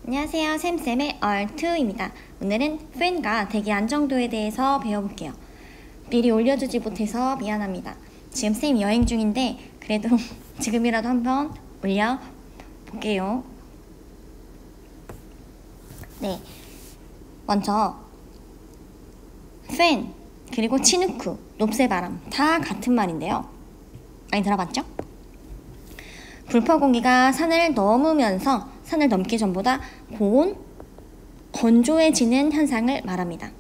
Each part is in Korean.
안녕하세요. 샘쌤의 얼2입니다. 오늘은 팬과 대기 안정도에 대해서 배워볼게요. 미리 올려주지 못해서 미안합니다. 지금 쌤 여행 중인데 그래도 지금이라도 한번 올려볼게요. 네, 먼저 팬 그리고 치누크, 높새바람 다 같은 말인데요. 많이 들어봤죠? 불퍼 공기가 산을 넘으면서 산을 넘기 전보다 고온, 건조해지는 현상을 말합니다.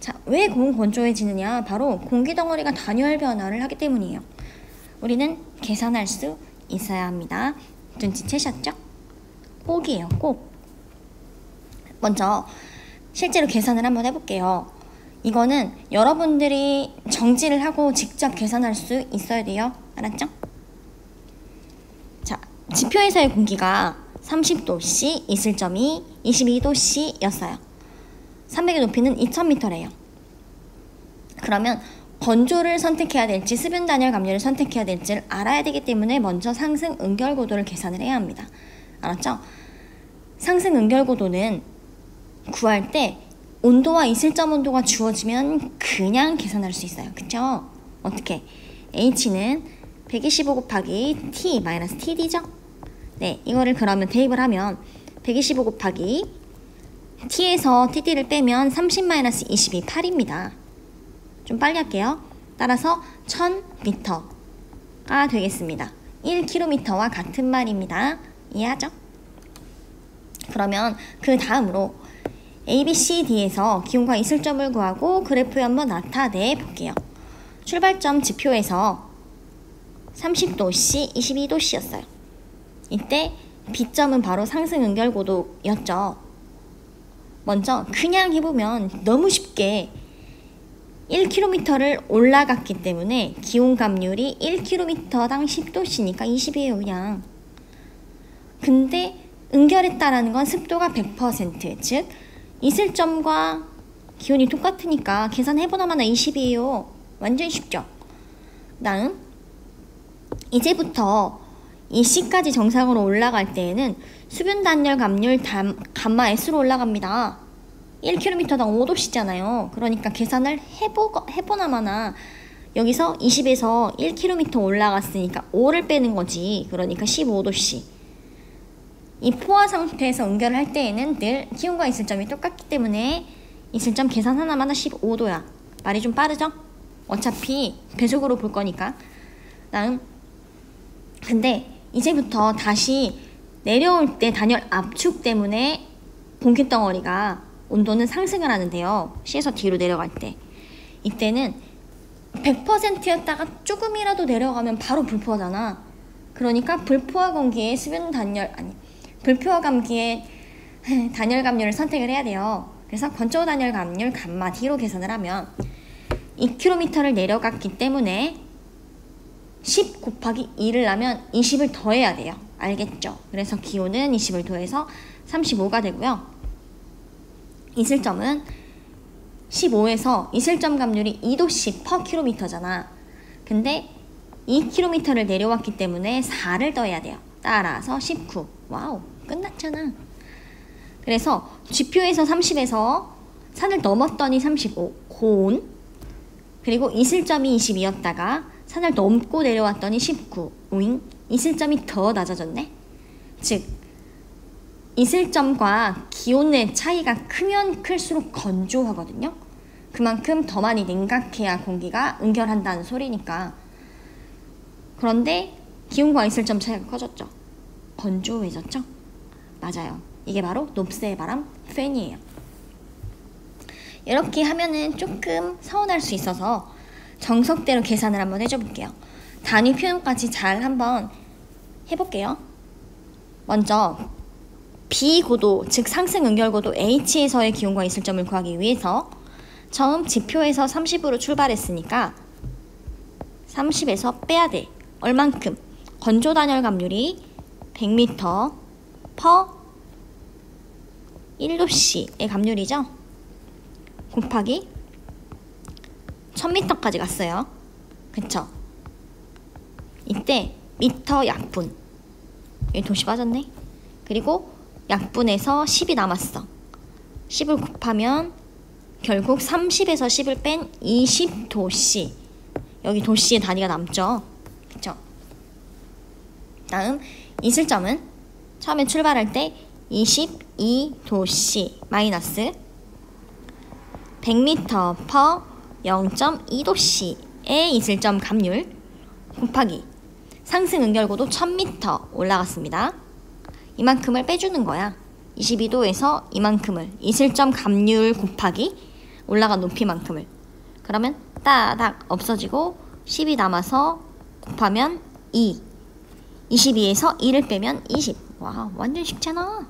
자, 왜 고온 건조해지느냐? 바로 공기 덩어리가 단열 변화를 하기 때문이에요. 우리는 계산할 수 있어야 합니다. 눈치채셨죠? 꼭이에요, 꼭. 먼저 실제로 계산을 한번 해볼게요. 이거는 여러분들이 정지를 하고 직접 계산할 수 있어야 돼요. 알았죠? 자, 지표에서의 공기가 30도씨, 이슬점이 22도씨였어요. 300의 높이는 2000m래요. 그러면 건조를 선택해야 될지 수분 단열 감류를 선택해야 될지를 알아야 되기 때문에 먼저 상승 응결고도를 계산을 해야 합니다. 알았죠? 상승 응결고도는 구할 때 온도와 이슬점 온도가 주어지면 그냥 계산할 수 있어요. 그쵸? 어떻게? H는 125 곱하기 T 마이너스 TD죠? 네, 이거를 그러면 대입을 하면 125 곱하기 T에서 TD를 빼면 30-22, 8입니다. 좀 빨리 할게요. 따라서 1000m가 되겠습니다. 1km와 같은 말입니다. 이해하죠? 그러면 그 다음으로 A, B, C, D에서 기온과 이슬점을 구하고 그래프에 한번 나타내 볼게요. 출발점 지표에서 30도씨, 22도씨였어요. 이때 B점은 바로 상승 응결고도였죠. 먼저 그냥 해보면 너무 쉽게 1km를 올라갔기 때문에 기온 감률이 1km당 10도씨니까 20이에요, 그냥. 근데 응결했다라는 건 습도가 100%, 즉 이슬점과 기온이 똑같으니까 계산해보나마나 20이에요. 완전 쉽죠? 다음 이제부터 이 C까지 정상으로 올라갈 때에는 수분 단열 감률 감마 S로 올라갑니다. 1km당 5도씨잖아요. 그러니까 계산을 해보나마나 여기서 20에서 1km 올라갔으니까 5를 빼는 거지. 그러니까 15도씨. 이 포화 상태에서 응결을 할 때에는 늘 기온과 이슬점이 똑같기 때문에 이슬점 계산 하나마다 15도야. 말이 좀 빠르죠? 어차피 배속으로 볼 거니까. 다음 근데 이제부터 다시 내려올 때 단열 압축 때문에 공기덩어리가 온도는 상승을 하는데요. C에서 D로 내려갈 때 이때는 100%였다가 조금이라도 내려가면 바로 불포화잖아. 그러니까 불포화 공기의 수분 단열 불포화 감기의 단열 감률을 선택을 해야 돼요. 그래서 건조 단열 감률 감마 D로 계산을 하면 2km를 내려갔기 때문에 10 곱하기 2를 하면 20을 더해야 돼요. 알겠죠? 그래서 기온은 20을 더해서 35가 되고요. 이슬점은 15에서 이슬점 감률이 2도씨 per km잖아. 근데 2km를 내려왔기 때문에 4를 더해야 돼요. 따라서 19. 와우, 끝났잖아. 그래서 지표에서 30에서 산을 넘었더니 35, 고온. 그리고 이슬점이 22였다가 산을 넘고 내려왔더니 19, 오잉? 이슬점이 더 낮아졌네? 즉, 이슬점과 기온의 차이가 크면 클수록 건조하거든요? 그만큼 더 많이 냉각해야 공기가 응결한다는 소리니까. 그런데 기온과 이슬점 차이가 커졌죠? 건조해졌죠? 맞아요. 이게 바로 높새바람 팬이에요. 이렇게 하면은 조금 서운할 수 있어서 정석대로 계산을 한번 해줘 볼게요. 단위 표현까지 잘 한번 해볼게요. 먼저 B고도, 즉 상승 응결고도 H에서의 기온과 이슬점을 구하기 위해서 처음 지표에서 30으로 출발했으니까 30에서 빼야 돼. 얼만큼? 건조 단열 감률이 100m per 1도씨의 감률이죠. 곱하기 1000m까지 갔어요. 그쵸? 이때 미터 약분, 여기 도시 빠졌네. 그리고 약분해서 10이 남았어. 10을 곱하면 결국 30에서 10을 뺀 20도씨. 여기 도씨의 단위가 남죠. 그쵸? 다음 이슬점은 처음에 출발할 때 22도씨 마이너스 100m per 0.2도씨의 이슬점 감률 곱하기 상승 응결고도 1000m 올라갔습니다. 이만큼을 빼주는 거야. 22도에서 이만큼을 이슬점 감률 곱하기 올라간 높이만큼을. 그러면 따닥 없어지고 10이 남아서 곱하면 2. 22에서 2를 빼면 20. 와, 완전 쉽잖아.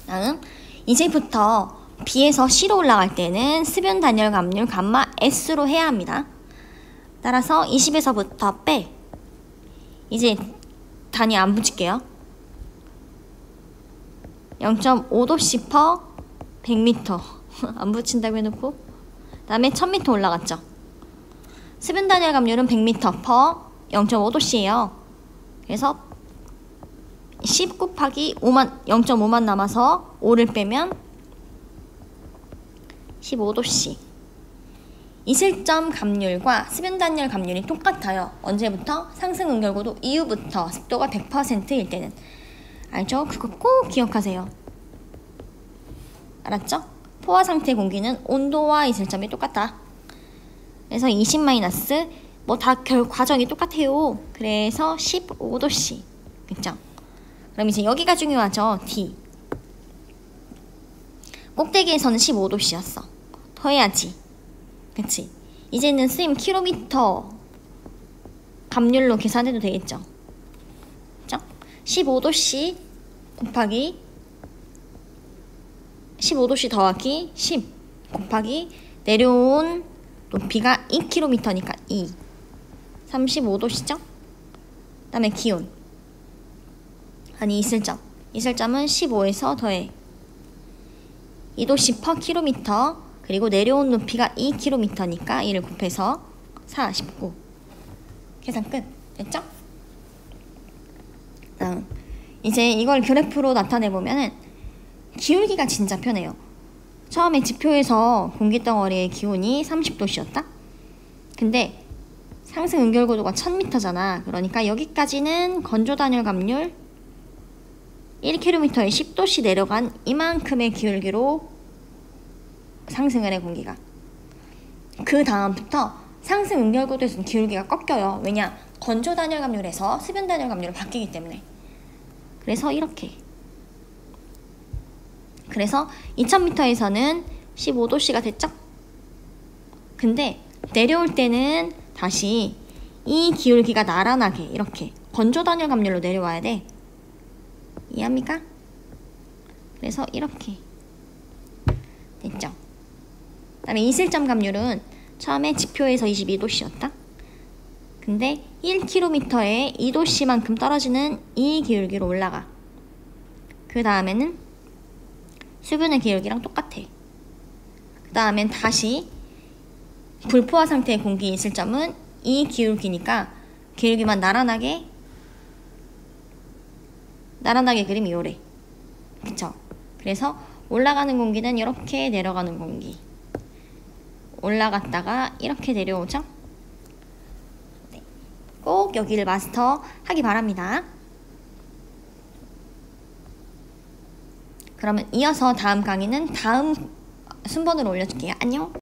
다음 이제부터 B에서 C로 올라갈 때는 수변 단열 감률 감마 S로 해야 합니다. 따라서 20에서부터 빼. 이제 단위 안 붙일게요. 0.5도씨 per 100m 안 붙인다고 해놓고 그 다음에 1000m 올라갔죠. 수변 단열 감률은 100m per 0.5도씨예요. 그래서 10 곱하기 5만 0.5만 남아서 5를 빼면 15도씨. 이슬점 감률과 수변 단열 감률이 똑같아요. 언제부터? 상승 응결고도 이후부터 습도가 100%일 때는. 알죠? 그거 꼭 기억하세요. 알았죠? 포화 상태 공기는 온도와 이슬점이 똑같다. 그래서 20 마이너스 뭐 다 과정이 똑같아요. 그래서 15도씨. 그쵸? 그럼 이제 여기가 중요하죠. D. 꼭대기에서는 15도씨였어. 더해야지. 그치? 이제는 스임 킬로미터 감률로 계산해도 되겠죠? 그쵸? 15도씨 곱하기 15도씨 더하기 10 곱하기 내려온 높이가 2km니까 2 35도씨죠? 그 다음에 기온 아니 이슬점 이슬점은 15에서 더해 2도씨 per 킬로미터 그리고 내려온 높이가 2km니까 2를 곱해서 4, 19 계산 끝 됐죠? 이제 이걸 그래프로 나타내보면은 기울기가 진짜 편해요. 처음에 지표에서 공기덩어리의 기온이 30도씨였다? 근데 상승 응결고도가 1000m잖아. 그러니까 여기까지는 건조단열 감률 1km에 10도씨 내려간 이만큼의 기울기로 상승을 해 공기가. 그 다음부터 상승 응결고도에서는 기울기가 꺾여요. 왜냐? 건조단열 감률에서 수변단열 감률로 바뀌기 때문에. 그래서 이렇게. 그래서 2000m에서는 15도씨가 됐죠? 근데 내려올 때는 다시 이 기울기가 나란하게 이렇게 건조단열 감률로 내려와야 돼. 이해합니까? 그래서 이렇게 됐죠? 그 다음에 이슬점 감률은 처음에 지표에서 22도씨였다. 근데 1km에 2도씨만큼 떨어지는 이 기울기로 올라가. 그 다음에는 수분의 기울기랑 똑같아. 그 다음엔 다시 불포화 상태의 공기 이슬점은 이 기울기니까 기울기만 나란하게 그림이 요래. 그쵸? 그래서 올라가는 공기는 이렇게 내려가는 공기. 올라갔다가 이렇게 내려오죠? 네. 꼭 여기를 마스터하기 바랍니다. 그러면 이어서 다음 강의는 다음 순번으로 올려줄게요. 안녕.